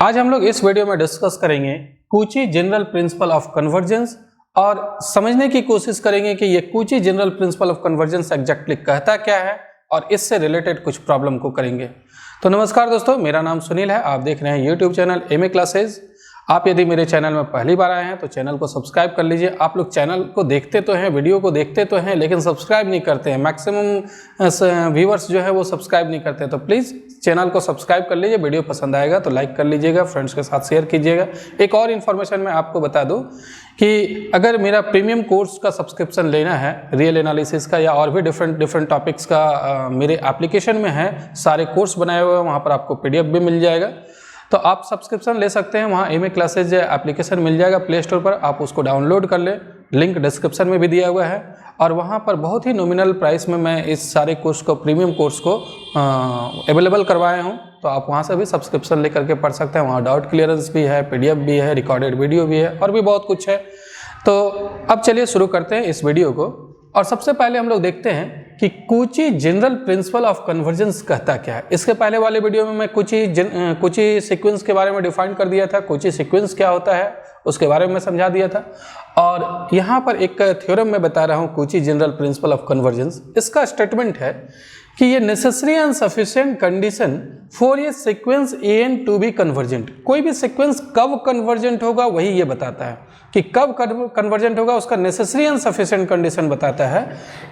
आज हम लोग इस वीडियो में डिस्कस करेंगे Cauchy general principle of convergence और समझने की कोशिश करेंगे कि ये Cauchy general principle of convergence exactly कहता क्या है और इससे रिलेटेड कुछ प्रॉब्लम को करेंगे। तो नमस्कार दोस्तों, मेरा नाम सुनील है। आप देख रहे हैं यूट्यूब चैनल एमए क्लासेज। आप यदि मेरे चैनल में पहली बार आए हैं तो चैनल को सब्सक्राइब कर लीजिए। आप लोग चैनल को देखते तो हैं, वीडियो को देखते तो हैं, लेकिन सब्सक्राइब नहीं करते हैं। मैक्सिमम व्यूअर्स जो है वो सब्सक्राइब नहीं करते हैं। तो प्लीज़ चैनल को सब्सक्राइब कर लीजिए। वीडियो पसंद आएगा तो लाइक कर लीजिएगा, फ्रेंड्स के साथ शेयर कीजिएगा। एक और इन्फॉर्मेशन मैं आपको बता दूं कि अगर मेरा प्रीमियम कोर्स का सब्सक्रिप्शन लेना है, रियल एनालिसिस का या और भी डिफरेंट टॉपिक्स का मेरे एप्लीकेशन में है, सारे कोर्स बनाए हुए हैं, वहाँ पर आपको PDF भी मिल जाएगा। तो आप सब्सक्रिप्शन ले सकते हैं। वहाँ एमए क्लासेज एप्लीकेशन मिल जाएगा प्ले स्टोर पर, आप उसको डाउनलोड कर लें। लिंक डिस्क्रिप्शन में भी दिया हुआ है और वहाँ पर बहुत ही नॉमिनल प्राइस में मैं इस सारे कोर्स को, प्रीमियम कोर्स को अवेलेबल करवाया हूँ। तो आप वहाँ से भी सब्सक्रिप्शन लेकर के पढ़ सकते हैं। वहाँ डाउट क्लियरेंस भी है, PDF भी है, रिकॉर्डेड वीडियो भी है और भी बहुत कुछ है। तो अब चलिए शुरू करते हैं इस वीडियो को। और सबसे पहले हम लोग देखते हैं कि कूची जनरल प्रिंसिपल ऑफ कन्वर्जेंस कहता क्या है। इसके पहले वाले वीडियो में मैं कूची सीक्वेंस के बारे में डिफाइन कर दिया था। कूची सीक्वेंस क्या होता है उसके बारे में समझा दिया था। और यहाँ पर एक थ्योरम में बता रहा हूँ, Cauchy general principle of convergence. इसका स्टेटमेंट है कि ये necessary and sufficient condition for ये sequence an to be convergent. कोई भी सीक्वेंस कब कन्वर्जेंट होगा वही ये बताता है कि कब कन्वर्जेंट होगा, उसका नेसेसरी एंड सफिशिएंट कंडीशन बताता है।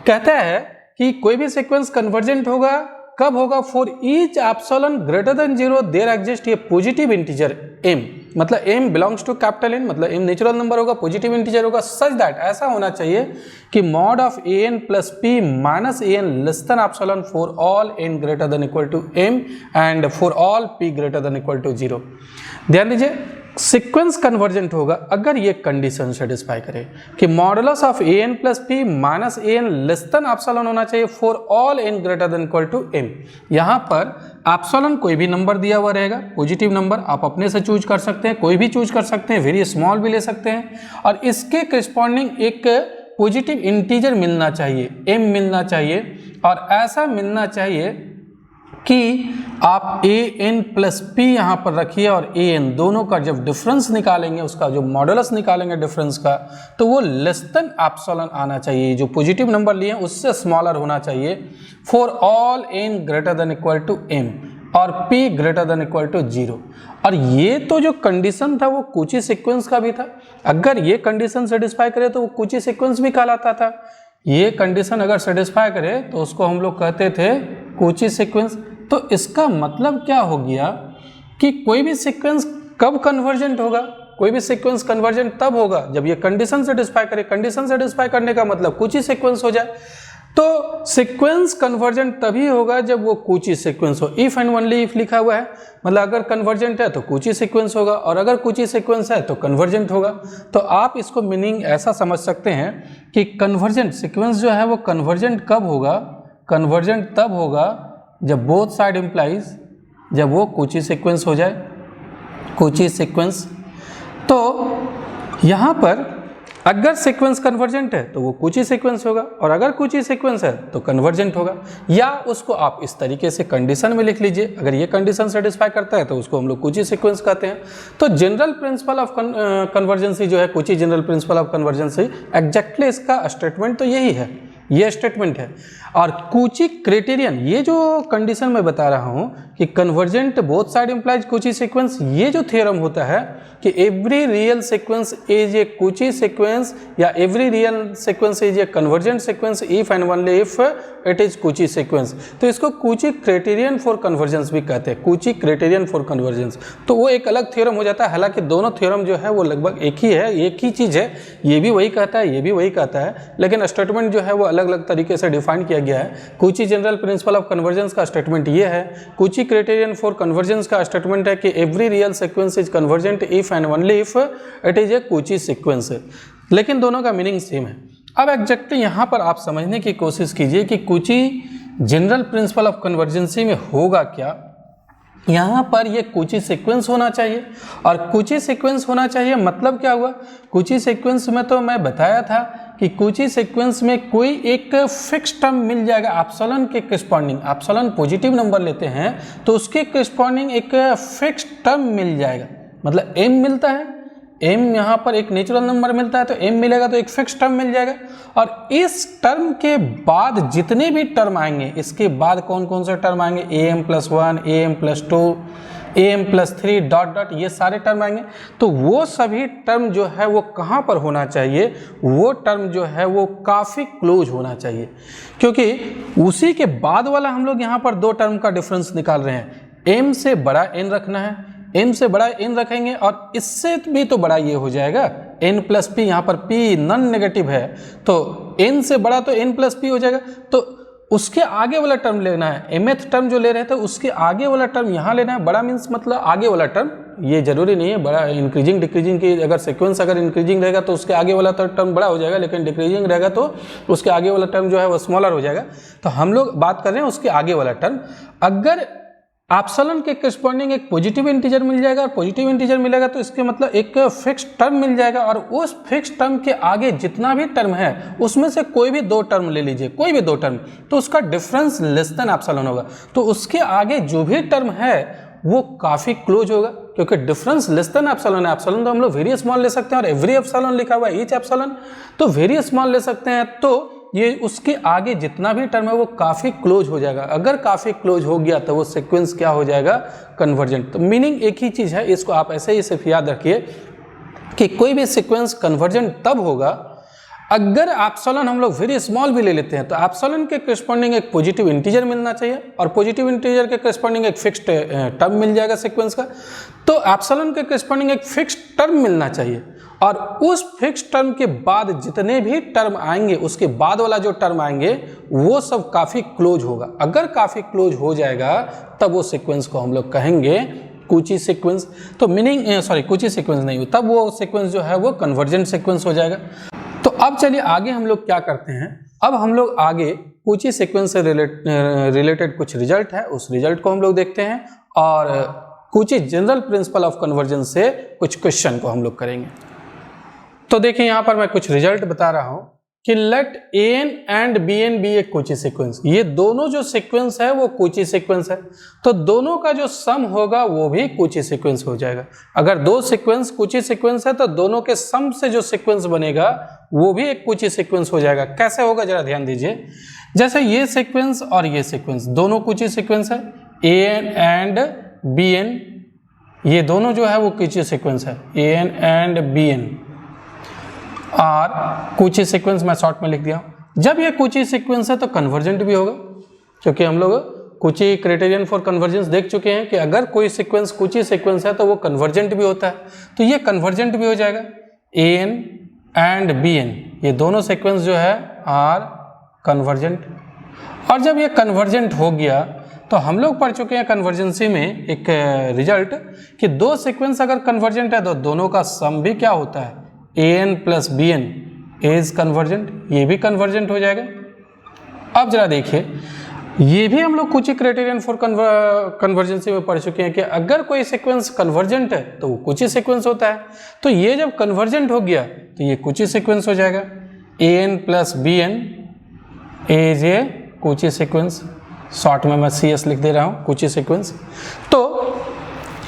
कहता है कि कोई भी सीक्वेंस कन्वर्जेंट होगा कब होगा, for each epsilon greater than 0 there exist ये पॉजिटिव इंटीजर m, मतलब m belongs to capital N, मतलब m नेचुरल नंबर होगा, पॉजिटिव इंटीजर होगा, सच दैट ऐसा होना चाहिए कि mod of an plus p minus an less than epsilon for all n greater than equal to m and for all p greater than equal to 0। ध्यान दीजिए, sequence convergent होगा अगर ये कंडीशन सेटिस्फाई करे कि modulus of an plus p minus an less than epsilon होना चाहिए for all n greater than equal to m। यहाँ पर एप्सिलॉन कोई भी नंबर दिया हुआ रहेगा, पॉजिटिव नंबर आप अपने से चूज कर सकते हैं, कोई भी चूज कर सकते हैं, वेरी स्मॉल भी ले सकते हैं और इसके करस्पॉन्डिंग एक पॉजिटिव इंटीजर मिलना चाहिए, m मिलना चाहिए। और ऐसा मिलना चाहिए कि आप an प्लस p यहाँ पर रखिए और an दोनों का जब डिफरेंस निकालेंगे, उसका जो मॉडुलस निकालेंगे डिफरेंस का, तो वो लेस देन एप्सिलॉन आना चाहिए। जो पॉजिटिव नंबर लिए हैं उससे स्मॉलर होना चाहिए for all n greater than equal to m और p greater than equal to 0। और ये तो जो कंडीशन था वो कूची सीक्वेंस का भी था। अगर ये कंडीशन सेटिस्फाई करे तो वो कूची सीक्वेंस भी कहलाता था। ये कंडीशन अगर सेटिस्फाई करे तो उसको हम लोग कहते थे कूची सीक्वेंस। तो इसका मतलब क्या हो गया कि कोई भी सीक्वेंस कब कन्वर्जेंट होगा, कोई भी सीक्वेंस कन्वर्जेंट तब होगा जब ये कंडीशन सेटिस्फाई करे। कंडीशन सेटिस्फाई करने का मतलब कूची सीक्वेंस हो जाए। तो सीक्वेंस कन्वर्जेंट तभी होगा जब वो कूची सीक्वेंस हो। इफ एंड ओनली इफ लिखा हुआ है, मतलब अगर कन्वर्जेंट है तो कूची सीक्वेंस होगा और अगर कूची सीक्वेंस है तो कन्वर्जेंट होगा। तो आप इसको मीनिंग ऐसा समझ सकते हैं कि कन्वर्जेंट सीक्वेंस जो है वो कन्वर्जेंट कब होगा, कन्वर्जेंट तब होगा जब बोथ साइड इम्प्लाइज, जब वो कूची सीक्वेंस हो जाए, कूची सीक्वेंस। तो यहाँ पर अगर सीक्वेंस कन्वर्जेंट है तो वो कूची सीक्वेंस होगा और अगर कूची सीक्वेंस है तो कन्वर्जेंट होगा। या उसको आप इस तरीके से कंडीशन में लिख लीजिए, अगर ये कंडीशन सेटिस्फाई करता है तो उसको हम लोग कूची सीक्वेंस कहते हैं। तो जनरल प्रिंसिपल ऑफ कन्वर्जेंसी जो है, Cauchy general principle of कन्वर्जेंसी, exactly इसका स्टेटमेंट तो यही है, ये स्टेटमेंट है। और कूची क्राइटेरियन, ये जो कंडीशन मैं बता रहा हूँ कि convergent both side implies Cauchy sequence, ये जो थ्योरम होता है कि every real sequence is a Cauchy sequence या every real sequence is a convergent sequence if and only if it is Cauchy sequence. तो इसको कूची क्राइटेरियन फॉर कन्वर्जेंस भी कहते हैं, कूची क्राइटेरियन फॉर कन्वर्जेंस। तो वो एक अलग थ्योरम हो जाता है। हालांकि दोनों थ्योरम जो है वो लगभग एक ही है, एक ही चीज़ है। ये भी वही कहता है, ये भी वही कहता है, लेकिन स्टेटमेंट जो है वो अलग अलग तरीके से डिफाइन किया गया है। Cauchy general principle of convergence का स्टेटमेंट ये है, कूची क्राइटेरियन फॉर कन्वर्जेंस का स्टेटमेंट है कि every real sequence is convergent if and only if it is a Cauchy sequence. लेकिन दोनों का मीनिंग सेम है। अब एग्जैक्टली यहाँ पर आप समझने की कोशिश कीजिए कि कूची जनरल प्रिंसिपल ऑफ कन्वर्जेंसी में होगा क्या। यहाँ पर ये कूची सीक्वेंस होना चाहिए और कूची सीक्वेंस होना चाहिए मतलब क्या हुआ, कूची सीक्वेंस में तो मैं बताया था कि कुची सीक्वेंस में कोई एक फिक्स टर्म मिल जाएगा एप्सिलॉन के करस्पॉन्डिंग, एप्सिलॉन पॉजिटिव नंबर लेते हैं तो उसके करस्पॉन्डिंग एक फिक्स टर्म मिल जाएगा, मतलब m मिलता है, m यहाँ पर एक नेचुरल नंबर मिलता है तो m मिलेगा तो एक फिक्स टर्म मिल जाएगा। और इस टर्म के बाद जितने भी टर्म आएंगे, इसके बाद कौन कौन से टर्म आएंगे, am+1, am+2, am+3 dot dot, ये सारे टर्म आएंगे। तो वो सभी टर्म जो है वो कहाँ पर होना चाहिए, वो टर्म जो है वो काफ़ी क्लोज होना चाहिए, क्योंकि उसी के बाद वाला हम लोग यहाँ पर दो टर्म का डिफरेंस निकाल रहे हैं। m से बड़ा n रखना है, m से बड़ा n रखेंगे और इससे भी तो बड़ा ये हो जाएगा n+p, यहाँ पर p नॉन नेगेटिव है तो n से बड़ा तो n+p हो जाएगा। तो उसके आगे वाला टर्म लेना है, mth टर्म जो ले रहे थे उसके आगे वाला टर्म यहाँ लेना है। बड़ा मीन्स मतलब आगे वाला टर्म, ये जरूरी नहीं है बड़ा, इंक्रीजिंग डिक्रीजिंग की अगर सीक्वेंस अगर इंक्रीजिंग रहेगा तो उसके आगे वाला टर्म बड़ा हो जाएगा, लेकिन डिक्रीजिंग रहेगा तो उसके आगे वाला टर्म जो है वो स्मॉलर हो जाएगा। तो हम लोग बात कर रहे हैं उसके आगे वाला टर्म। अगर एप्सिलॉन के करस्पॉन्डिंग एक पॉजिटिव इंटीजर मिल जाएगा और पॉजिटिव इंटीजर मिलेगा तो इसके मतलब एक फिक्स टर्म मिल जाएगा, और उस फिक्स टर्म के आगे जितना भी टर्म है उसमें से कोई भी दो टर्म ले लीजिए, कोई भी दो टर्म, तो उसका डिफरेंस लेस देन एप्सिलॉन होगा। तो उसके आगे जो भी टर्म है वो काफ़ी क्लोज होगा, क्योंकि डिफरेंस लेस देन एप्सिलॉन है। एप्सिलॉन तो हम लोग वेरी स्मॉल ले सकते हैं और एवरी एप्सिलॉन लिखा हुआ है, ईच एप्सिलॉन, तो वेरी स्मॉल ले सकते हैं। तो ये उसके आगे जितना भी टर्म है वो काफ़ी क्लोज हो जाएगा। अगर काफ़ी क्लोज हो गया तो वो सीक्वेंस क्या हो जाएगा, कन्वर्जेंट। तो मीनिंग एक ही चीज़ है, इसको आप ऐसे ही सिर्फ याद रखिए कि कोई भी सीक्वेंस कन्वर्जेंट तब होगा अगर एप्सिलॉन हम लोग वेरी स्मॉल भी ले लेते हैं तो एप्सिलॉन के करस्पॉन्डिंग एक पॉजिटिव इंटीजर मिलना चाहिए और पॉजिटिव इंटीजर के करस्पॉन्डिंग एक फिक्स्ड टर्म मिल जाएगा सीक्वेंस का। तो एप्सिलॉन के करस्पॉन्डिंग एक फिक्स्ड टर्म मिलना चाहिए और उस फिक्स टर्म के बाद जितने भी टर्म आएंगे उसके बाद वाला जो टर्म आएंगे वो सब काफ़ी क्लोज होगा। अगर काफ़ी क्लोज हो जाएगा तब वो सीक्वेंस को हम लोग कहेंगे कुची सीक्वेंस। तो मीनिंग कुची सीक्वेंस नहीं, तब वो सीक्वेंस जो है वो कन्वर्जेंट सीक्वेंस हो जाएगा। तो अब चलिए आगे हम लोग क्या करते हैं, अब हम लोग आगे कुची सीक्वेंस से रिलेटेड कुछ रिजल्ट है, उस रिजल्ट को हम लोग देखते हैं और कुची जनरल प्रिंसिपल ऑफ कन्वर्जेंस से कुछ क्वेश्चन को हम लोग करेंगे। तो देखिए यहाँ पर मैं कुछ रिजल्ट बता रहा हूँ कि let an and bn be a Cauchy sequence. ये दोनों जो सीक्वेंस है वो कुची सीक्वेंस है, तो दोनों का जो सम होगा वो भी कुची सीक्वेंस हो जाएगा। अगर दो सीक्वेंस कुची सीक्वेंस है तो दोनों के सम से जो सीक्वेंस बनेगा वो भी एक कुची सीक्वेंस हो जाएगा। कैसे होगा जरा ध्यान दीजिए, जैसे ये सीक्वेंस और ये सीक्वेंस दोनों कुची सीक्वेंस है, an एंड bn, ये दोनों जो है वो कुची सीक्वेंस है, an एंड bn और कुची सीक्वेंस मैं शॉर्ट में लिख दिया। जब ये कुची सीक्वेंस है तो कन्वर्जेंट भी होगा, क्योंकि हम लोग कुची क्राइटेरियन फॉर कन्वर्जेंस देख चुके हैं कि अगर कोई सीक्वेंस कुची सीक्वेंस है तो वो कन्वर्जेंट भी होता है, तो ये कन्वर्जेंट भी हो जाएगा। an एंड bn ये दोनों सीक्वेंस जो है आर कन्वर्जेंट। और जब ये कन्वर्जेंट हो गया तो हम लोग पढ़ चुके हैं कन्वर्जेंसी में एक रिजल्ट कि दो सीक्वेंस अगर कन्वर्जेंट है तो दोनों का सम भी क्या होता है, an plus bn is convergent, ये भी कन्वर्जेंट हो जाएगा। अब जरा देखिए, ये भी हम लोग कुची क्राइटेरियन फॉर कन्वर्जेंसी में पढ़ चुके हैं कि अगर कोई सीक्वेंस कन्वर्जेंट है तो वो कुची सीक्वेंस होता है। तो ये जब कन्वर्जेंट हो गया तो ये कुची सीक्वेंस हो जाएगा, an plus bn is a Cauchy sequence. Short में मैं CS लिख दे रहा हूँ, कुची सीक्वेंस। तो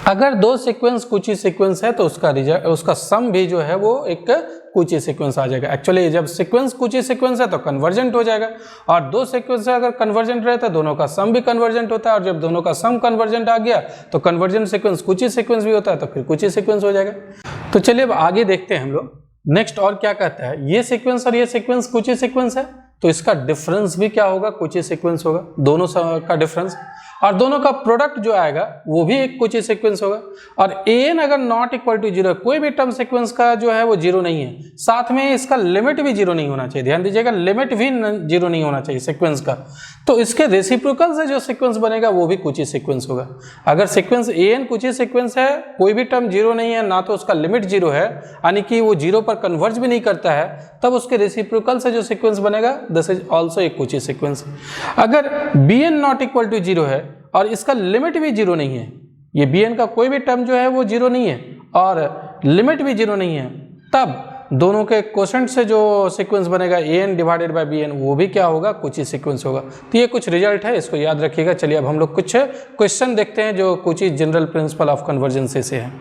अगर दो सीक्वेंस कुची सीक्वेंस है तो उसका सम भी जो है वो एक कुची सीक्वेंस आ जाएगा। एक्चुअली जब सीक्वेंस कुची सीक्वेंस है तो कन्वर्जेंट हो जाएगा, और दो सीक्वेंस अगर कन्वर्जेंट रहे तो दोनों का सम भी कन्वर्जेंट होता है, और जब दोनों का सम कन्वर्जेंट आ गया तो कन्वर्जेंट सीक्वेंस कुची सीक्वेंस भी होता है, तो फिर कुची सीक्वेंस हो जाएगा। तो चलिए अब आगे देखते हैं हम लोग नेक्स्ट और क्या कहता है। ये सीक्वेंस और ये सीक्वेंस कुची सीक्वेंस है तो इसका डिफरेंस भी क्या होगा, कुची सीक्वेंस होगा, दोनों का डिफरेंस, और दोनों का प्रोडक्ट जो आएगा वो भी एक कुची सीक्वेंस होगा। और an अगर नॉट इक्वल टू 0, कोई भी टर्म सीक्वेंस का जो है वो 0 नहीं है, साथ में इसका लिमिट भी 0 नहीं होना चाहिए। ध्यान दीजिएगा, लिमिट भी 0 नहीं होना चाहिए सीक्वेंस का, तो इसके रेसिप्रोकल से जो सीक्वेंस बनेगा वो भी कुची सीक्वेंस होगा। अगर सीक्वेंस an कुची सीक्वेंस है, कोई भी टर्म 0 नहीं है, ना तो उसका लिमिट 0 है, यानी कि वो 0 पर कन्वर्ज भी नहीं करता है, तब उसके रेसिप्रोकल से जो सीक्वेंस बनेगा दिस इज ऑल्सो एक कुची सीक्वेंस। अगर bn नॉट इक्वल टू 0 है और इसका लिमिट भी 0 नहीं है, ये bn का कोई भी टर्म जो है वो 0 नहीं है और लिमिट भी 0 नहीं है, तब दोनों के कोशेंट से जो सीक्वेंस बनेगा an डिवाइडेड बाय bn वो भी क्या होगा, कूची सीक्वेंस होगा। तो ये कुछ रिजल्ट है, इसको याद रखिएगा। चलिए अब हम लोग कुछ क्वेश्चन देखते हैं जो कूची जनरल प्रिंसिपल ऑफ कन्वर्जेंस से है।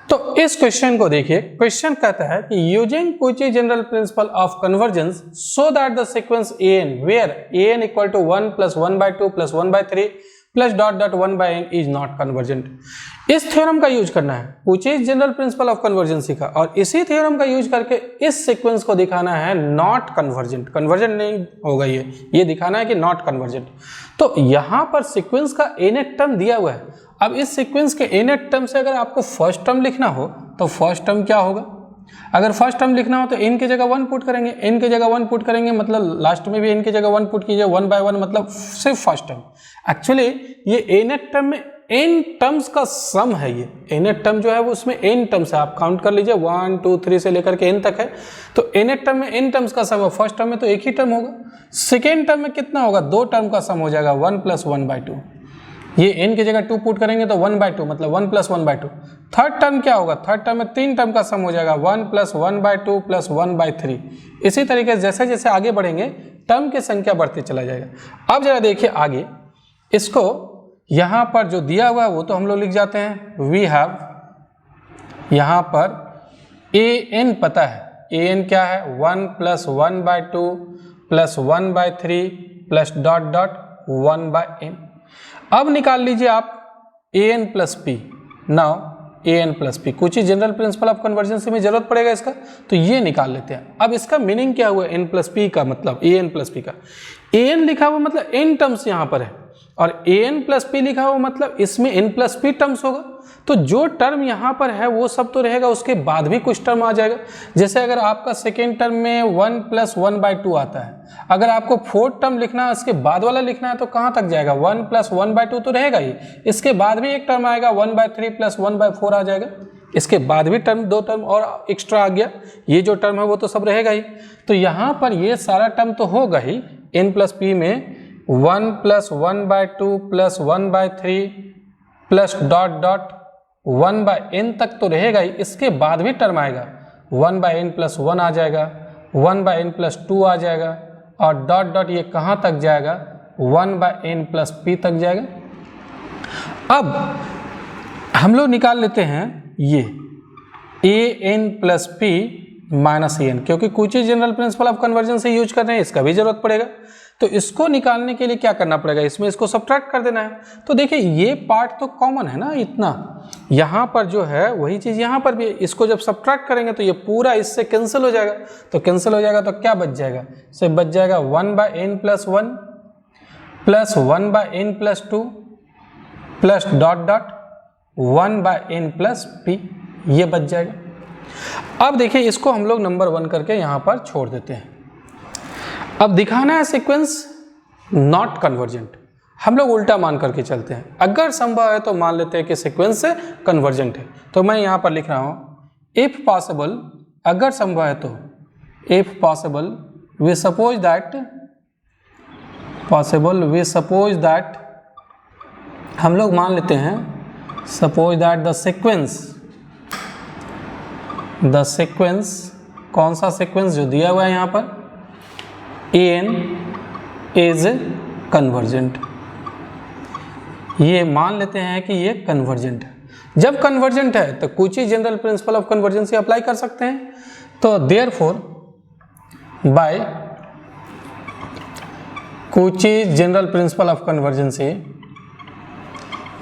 तो इस क्वेश्चन को देखिए, क्वेश्चन कहता है कि using Cauchy general principle of convergence so that the sequence an where an equal to 1 plus 1/2 plus 1/3 plus dot dot 1/n is not convergent. इस थ्योरम का यूज करना है, Cauchy general principle of convergency का, और इसी theorem का use करके इस सीक्वेंस को दिखाना है नॉट कन्वर्जेंट। कन्वर्जेंट नहीं होगा ये दिखाना है कि नॉट कन्वर्जेंट। तो यहां पर सीक्वेंस का nth टर्म दिया हुआ है। अब इस सीक्वेंस के nth टर्म से अगर आपको फर्स्ट टर्म लिखना हो तो फर्स्ट टर्म क्या होगा, अगर फर्स्ट टर्म लिखना हो तो n की जगह 1 पुट करेंगे, n की जगह 1 पुट करेंगे मतलब लास्ट में भी n की जगह 1 पुट कीजिए, 1/1 मतलब सिर्फ फर्स्ट टर्म। एक्चुअली ये nth टर्म में n टर्म्स का सम है। ये nth टर्म जो है वो उसमें n टर्म्स है, आप काउंट कर लीजिए 1 2 3 से लेकर के n तक है। तो nth टर्म में n टर्म्स का सम है, फर्स्ट टर्म में तो एक ही टर्म होगा, सेकेंड टर्म में कितना होगा, 2 टर्म का सम हो जाएगा 1 प्लस 1/2। ये n की जगह 2 पुट करेंगे तो 1/2 मतलब 1 प्लस 1/2। थर्ड टर्म क्या होगा, थर्ड टर्म में 3 टर्म का सम हो जाएगा 1 प्लस 1/2 प्लस 1/3। इसी तरीके से जैसे जैसे आगे बढ़ेंगे टर्म की संख्या बढ़ती चला जाएगा। अब जरा देखिए आगे, इसको यहाँ पर जो दिया हुआ है वो तो हम लोग लिख जाते हैं, वी हैव यहाँ पर an पता है, an क्या है 1 plus 1/2 plus 1/3 plus dot dot 1/n। अब निकाल लीजिए आप an plus p। Now an plus P, कुछ ही जनरल प्रिंसिपल ऑफ कन्वर्जेंसी में जरूरत पड़ेगा इसका, तो ये निकाल लेते हैं। अब इसका मीनिंग क्या हुआ, n प्लस पी का मतलब an प्लस पी का, an लिखा हुआ मतलब n टर्म्स यहाँ पर है और an प्लस पी लिखा हुआ मतलब इसमें n प्लस पी टर्म्स होगा। तो जो टर्म यहाँ पर है वो सब तो रहेगा, उसके बाद भी कुछ टर्म आ जाएगा। जैसे अगर आपका सेकेंड टर्म में 1 प्लस 1/2 आता है, अगर आपको फोर्थ टर्म लिखना है उसके बाद वाला लिखना है तो कहाँ तक जाएगा, 1 प्लस 1/2 तो रहेगा ही, इसके बाद भी एक टर्म आएगा 1/3 प्लस 1/4 आ जाएगा, इसके बाद भी टर्म 2 टर्म और एक्स्ट्रा आ गया, ये जो टर्म है वो तो सब रहेगा ही। तो यहाँ पर ये सारा टर्म तो होगा ही, n प्लस पी में 1 plus 1/2 plus 1/3 plus dot dot 1/n तक तो रहेगा ही, इसके बाद भी टर्म आएगा 1/n प्लस 1 आ जाएगा, 1/n प्लस 2 आ जाएगा और डॉट डॉट ये कहाँ तक जाएगा, 1/n प्लस p तक जाएगा। अब हम लोग निकाल लेते हैं ये an plus p minus an, क्योंकि कूची जनरल प्रिंसिपल ऑफ कन्वर्जेंस से यूज कर रहे हैं, इसका भी जरूरत पड़ेगा। तो इसको निकालने के लिए क्या करना पड़ेगा, इसमें इसको सब्ट्रैक्ट कर देना है। तो देखिए ये पार्ट तो कॉमन है ना, इतना यहाँ पर जो है वही चीज़ यहाँ पर भी, इसको जब सब्ट्रैक्ट करेंगे तो ये पूरा इससे कैंसिल हो जाएगा। तो कैंसिल हो जाएगा तो क्या बच जाएगा, इससे बच जाएगा 1/n plus 1 plus 1/n plus 2 plus dot dot 1/n plus p, ये बच जाएगा। अब देखिए इसको हम लोग नंबर 1 करके यहाँ पर छोड़ देते हैं। अब दिखाना है सीक्वेंस नॉट कन्वर्जेंट, हम लोग उल्टा मान करके चलते हैं। अगर संभव है तो मान लेते हैं कि सीक्वेंस से कन्वर्जेंट है। तो मैं यहाँ पर लिख रहा हूँ इफ पॉसिबल, अगर संभव है तो, if possible we suppose that, हम लोग मान लेते हैं सपोज दैट द सीक्वेंस, कौन सा सीक्वेंस जो दिया हुआ है यहाँ पर, an इज कन्वर्जेंट, ये मान लेते हैं कि ये कन्वर्जेंट है। जब कन्वर्जेंट है तो Cauchy general principle of convergency apply कर सकते हैं। तो therefore by Cauchy general principle of convergency,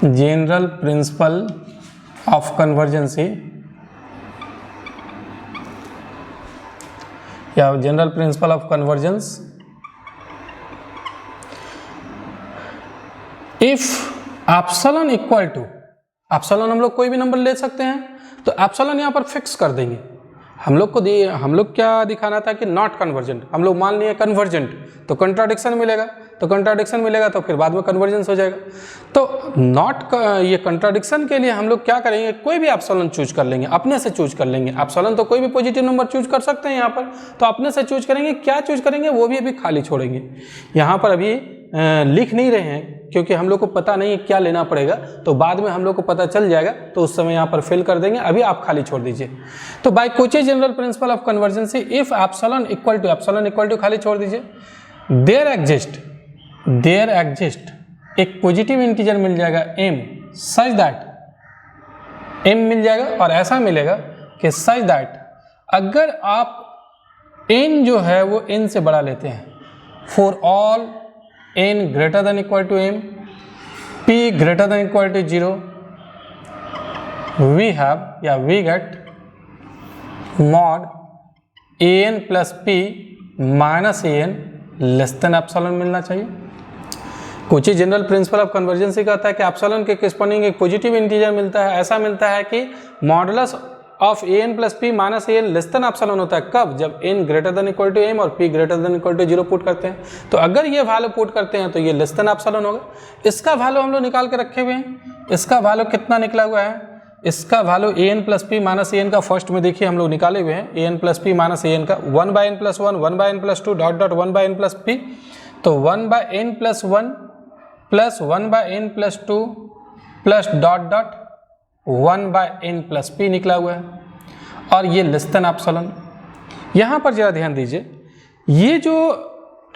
general principle of convergency या general principle of convergence, if epsilon equal to, epsilon हम लोग कोई भी नंबर ले सकते हैं, तो एप्सिलॉन यहाँ पर फिक्स कर देंगे। हम लोग क्या दिखाना था कि नॉट कन्वर्जेंट, हम लोग मान लिए कन्वर्जेंट, तो कंट्राडिक्शन मिलेगा, तो फिर बाद में कन्वर्जेंस हो जाएगा। तो नॉट ये कंट्राडिक्शन के लिए हम लोग क्या करेंगे, कोई भी एप्सिलॉन चूज कर लेंगे, अपने से चूज कर लेंगे। एप्सिलॉन तो कोई भी पॉजिटिव नंबर चूज कर सकते हैं यहाँ पर, तो अपने से चूज करेंगे। क्या चूज करेंगे वो भी अभी खाली छोड़ेंगे, यहाँ पर अभी लिख नहीं रहे हैं क्योंकि हम लोग को पता नहीं है क्या लेना पड़ेगा, तो बाद में हम लोग को पता चल जाएगा, तो उस समय यहाँ पर फिल कर देंगे, अभी आप खाली छोड़ दीजिए। तो by Cauchy general principle of convergency if epsilon equal to खाली छोड़ दीजिए, देयर एग्जिस्ट एक पॉजिटिव इंटीजर मिल जाएगा m सच दैट m मिल जाएगा, और ऐसा मिलेगा कि सच दैट अगर आप n जो है वो n से बड़ा लेते हैं, for all n greater than equal to m, p greater than equal to 0, we get mod an plus p minus an less than epsilon मिलना चाहिए। Cauchy general principle of convergency कहता है कि एप्सिलॉन के कॉरस्पॉन्डिंग एक positive integer मिलता है, ऐसा मिलता है कि modulus of an plus p minus an less than epsilon होता है। कब? जब n greater than equal to m और p greater than equal to 0 put करते हैं। तो अगर ये वैल्यू पुट करते हैं तो ये लेस देन एप्सिलॉन होगा। इसका वैल्यू हम लोग निकाल के रखे हुए हैं। इसका वैल्यू कितना निकला हुआ है? इसका value an plus p minus an का फर्स्ट में देखिए हम लोग निकाले हुए हैं, an plus p minus an का 1 by n plus 1, 1 by n plus 2 dot dot 1 by n plus p, तो 1 by n plus 1 plus 1 by n plus 2 plus dot dot 1 by n plus p निकला हुआ है, और ये less than epsilon. यहाँ पर जरा ध्यान दीजिए, ये जो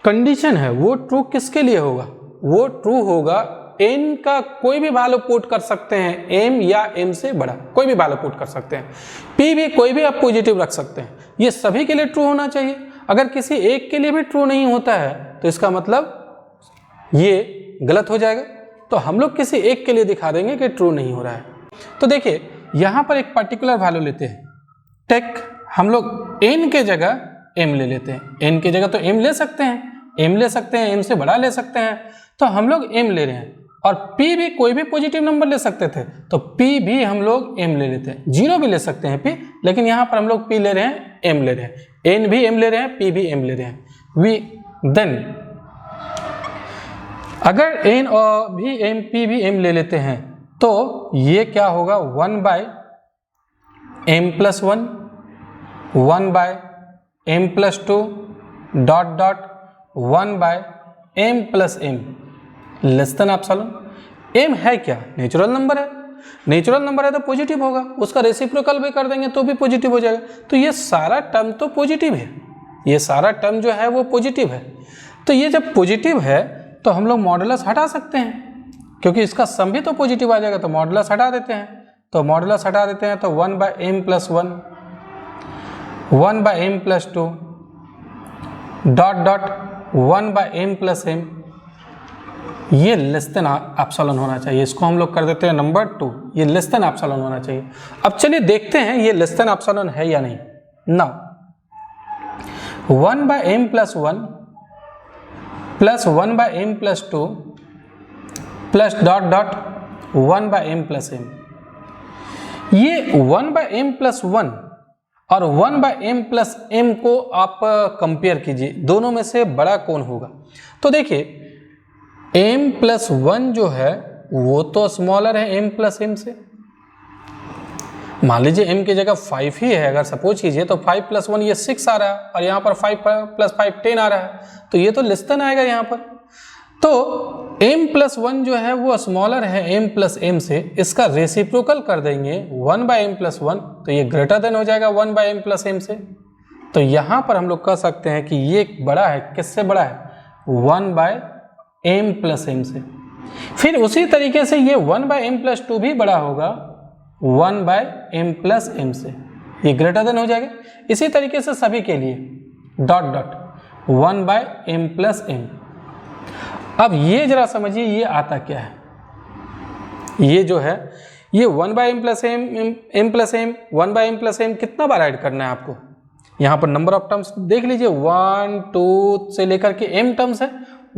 कंडीशन है वो ट्रू किसके लिए होगा? वो ट्रू होगा n का कोई भी वैल्यू पुट कर सकते हैं, m या m से बड़ा कोई भी वैल्यू पुट कर सकते हैं, p भी कोई भी आप पॉजिटिव रख सकते हैं, ये सभी के लिए ट्रू होना चाहिए। अगर किसी एक के लिए भी ट्रू नहीं होता है तो इसका मतलब ये गलत हो जाएगा। तो हम लोग किसी एक के लिए दिखा देंगे कि ट्रू नहीं हो रहा है। तो देखिए यहाँ पर एक पर्टिकुलर वैल्यू लेते हैं, टेक हम लोग n के जगह m ले लेते हैं, n की जगह तो m ले सकते हैं, m ले सकते हैं, m से बड़ा ले सकते हैं, तो हम लोग m ले रहे हैं। और p भी कोई भी पॉजिटिव नंबर ले सकते थे, तो p भी हम लोग m ले लेते हैं, 0 भी ले सकते हैं p, लेकिन यहाँ पर हम लोग p ले रहे हैं, m ले रहे हैं, n भी m ले रहे हैं, p भी m ले रहे हैं। वी देन अगर n और भी m p भी m ले लेते हैं तो ये क्या होगा? 1 by m plus 1, 1 by m plus 2 dot dot 1 by m plus m less than epsilon. m है क्या? नेचुरल नंबर है, नेचुरल नंबर है तो पॉजिटिव होगा, उसका रेसिप्रोकल भी कर देंगे तो भी पॉजिटिव हो जाएगा। तो ये सारा टर्म तो पॉजिटिव है, ये सारा टर्म जो है वो पॉजिटिव है। तो ये जब पॉजिटिव है तो हम लोग मॉडुलस हटा सकते हैं, क्योंकि इसका सम भी तो पॉजिटिव आ जाएगा, तो मॉडुलस हटा देते हैं। तो मॉडुलस हटा देते हैं तो 1 by m plus 1, 1 by m plus 2 dot dot 1 by m plus m, ये लेस देन एप्सिलॉन होना चाहिए। इसको हम लोग कर देते हैं नंबर 2, ये लेस देन एप्सिलॉन होना चाहिए। अब चलिए देखते हैं ये लेस देन एप्सिलॉन है या नहीं। Now 1 by m plus 1 plus 1 by m plus 2 plus dot dot 1 by m plus m, ये 1 बाय m प्लस 1 और 1 बाय m प्लस m को आप कंपेयर कीजिए, दोनों में से बड़ा कौन होगा? तो देखिए m प्लस 1 जो है वो तो स्मॉलर है m प्लस m से। मान लीजिए m की जगह 5 ही है, अगर सपोज कीजिए तो 5 प्लस 1 ये 6 आ रहा है, और यहाँ पर 5 प्लस 5 10 आ रहा है, तो ये तो लेस देन आएगा यहाँ पर। तो m प्लस 1 जो है वो स्मॉलर है m प्लस m से, इसका रेसिप्रोकल कर देंगे 1 बाय m प्लस 1, तो ये ग्रेटर देन हो जाएगा 1 बाय m प्लस m से। तो यहाँ पर हम लोग कह सकते हैं कि ये बड़ा है, किससे बड़ा है? 1 बाय m प्लस m से। फिर उसी तरीके से ये 1 बाय m प्लस 2 भी बड़ा होगा 1 बाय m प्लस m से, ये ग्रेटर देन हो जाएगा। इसी तरीके से सभी के लिए dot dot 1 by m plus m। अब ये जरा समझिए ये आता क्या है? ये जो है ये 1 by m plus m plus m 1 by m plus m कितना बार ऐड करना है आपको? यहाँ पर नंबर ऑफ टर्म्स देख लीजिए, 1 2 से लेकर के m टर्म्स है,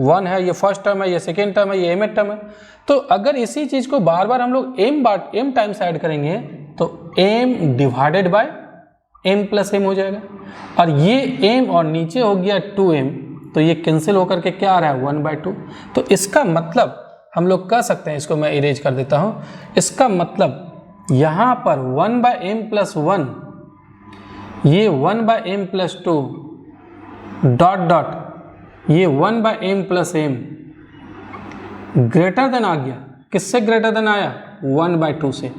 1 है, ये फर्स्ट टर्म है, ये सेकेंड टर्म है, ये mth टर्म है। तो अगर इसी चीज को बार बार हम लोग m टाइम्स ऐड करेंगे तो m divided by m plus m हो जाएगा, और ये m और नीचे हो गया 2m, तो ये कैंसिल होकर के क्या आ रहा है? 1 बाय 2। तो इसका मतलब हम लोग कह सकते हैं, इसको मैं इरेज कर देता हूँ, इसका मतलब यहाँ पर 1 बाय m प्लस 1, ये 1 by m plus 2 dot dot ये 1 by m plus m greater than आ गया, किससे ग्रेटर देन आया? 1/2 से,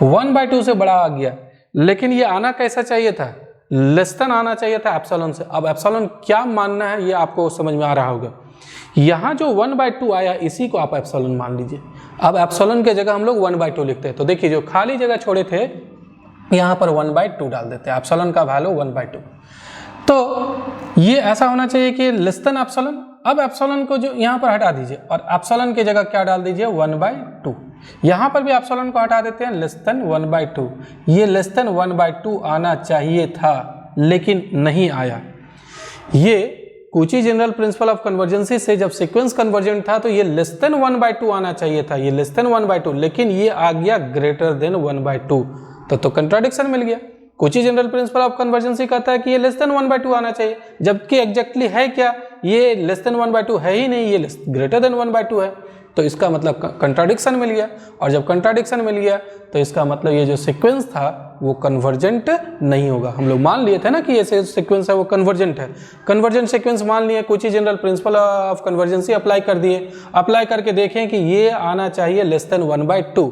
1/2 से बड़ा आ गया, लेकिन ये आना कैसा चाहिए था? लेस देन आना चाहिए था एप्सिलॉन से। अब एप्सिलॉन क्या मानना है ये आपको समझ में आ रहा होगा। यहाँ जो 1/2 आया इसी को आप एप्सिलॉन मान लीजिए। अब एप्सिलॉन के जगह हम लोग 1/2 लिखते हैं, तो देखिए जो खाली जगह छोड़े थे यहाँ पर 1/2 डाल देते हैं, एप्सिलॉन का वैल्यू 1/2। तो ये ऐसा होना चाहिए कि लेस देन एप्सिलॉन। अब एप्सिलॉन को जो यहाँ पर हटा दीजिए और एप्सिलॉन की जगह क्या डाल दीजिए? 1/2। यहाँ पर भी एप्सिलॉन को हटा देते हैं, लेस देन 1/2। ये लेस देन 1/2 आना चाहिए था लेकिन नहीं आया। ये कूची जनरल प्रिंसिपल ऑफ कन्वर्जेंसी से जब सीक्वेंस कन्वर्जेंट था तो ये लेस देन 1/2 आना चाहिए था, ये लेस देन 1/2, लेकिन ये आ गया ग्रेटर देन 1/2। तो कंट्राडिक्शन मिल गया। कूची जनरल प्रिंसिपल ऑफ कन्वर्जेंसी कहता है कि ये लेस देन 1/2 आना चाहिए, जबकि एग्जैक्टली है क्या? ये लेस देन 1/2 है ही नहीं, ये ग्रेटर देन 1/2 है। तो इसका मतलब कंट्राडिक्शन मिल गया, और जब कंट्राडिक्शन मिल गया तो इसका मतलब ये जो सीक्वेंस था वो कन्वर्जेंट नहीं होगा। हम लोग मान लिए थे ना कि ये सीक्वेंस है वो कन्वर्जेंट है, कन्वर्जेंट सीक्वेंस मान लिए, कूची general principle of convergency apply कर दिए, अप्लाई करके देखें कि ये आना चाहिए लेस देन 1/2।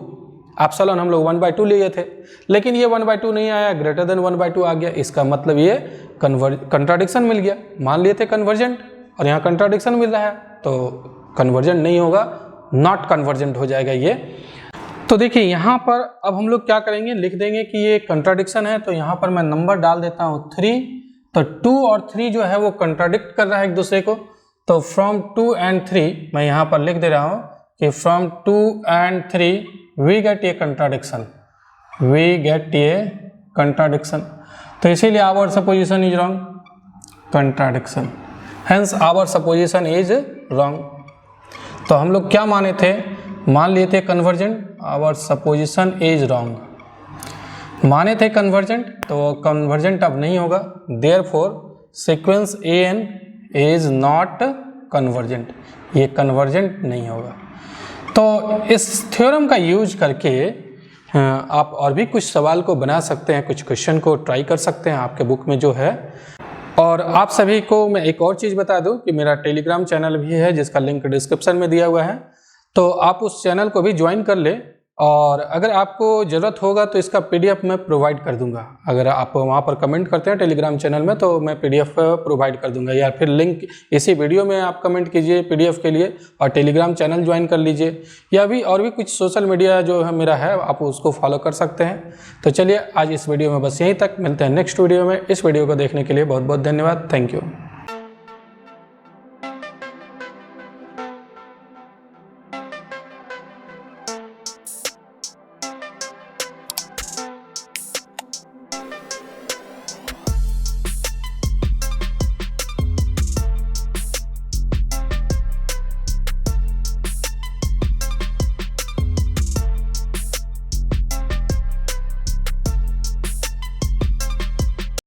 एप्सिलॉन हम लोग 1/2 लिए थे, लेकिन ये 1/2 नहीं आया, ग्रेटर देन 1/2 आ गया। इसका मतलब ये कंट्राडिक्शन मिल गया। मान लिए थे कन्वर्जेंट और यहाँ कंट्राडिक्शन मिल रहा है, तो कन्वर्जेंट नहीं होगा, नॉट कन्वर्जेंट हो जाएगा ये। तो देखिए यहाँ पर अब हम लोग क्या करेंगे, लिख देंगे कि ये कंट्राडिक्शन है, तो यहाँ पर मैं नंबर डाल देता हूँ 3। तो 2 और 3 जो है वो कंट्राडिक्ट कर रहा है एक दूसरे को, तो फ्रॉम 2 and 3 मैं यहाँ पर लिख दे रहा हूँ कि from 2 and 3 we get a contradiction, we get a contradiction. तो इसीलिए our supposition is wrong, contradiction, hence our supposition is wrong. तो हम लोग क्या माने थे? मान लिए थे convergent, our supposition is wrong. माने थे कन्वर्जेंट, तो कन्वर्जेंट अब नहीं होगा, therefore sequence AN is not convergent, ये कन्वर्जेंट नहीं होगा। तो इस थ्योरम का यूज करके आप और भी कुछ सवाल को बना सकते हैं, कुछ क्वेश्चन को ट्राई कर सकते हैं आपके बुक में जो है। और आप सभी को मैं एक और चीज़ बता दूं कि मेरा टेलीग्राम चैनल भी है जिसका लिंक डिस्क्रिप्शन में दिया हुआ है, तो आप उस चैनल को भी ज्वाइन कर ले, और अगर आपको ज़रूरत होगा तो इसका PDF मैं प्रोवाइड कर दूंगा। अगर आप वहाँ पर कमेंट करते हैं टेलीग्राम चैनल में तो मैं PDF प्रोवाइड कर दूंगा, या फिर लिंक इसी वीडियो में आप कमेंट कीजिए PDF के लिए और टेलीग्राम चैनल ज्वाइन कर लीजिए, या भी और भी कुछ सोशल मीडिया जो है मेरा है आप उसको फॉलो कर सकते हैं। तो चलिए आज इस वीडियो में बस यहीं तक, मिलते हैं नेक्स्ट वीडियो में। इस वीडियो को देखने के लिए बहुत बहुत धन्यवाद, थैंक यू।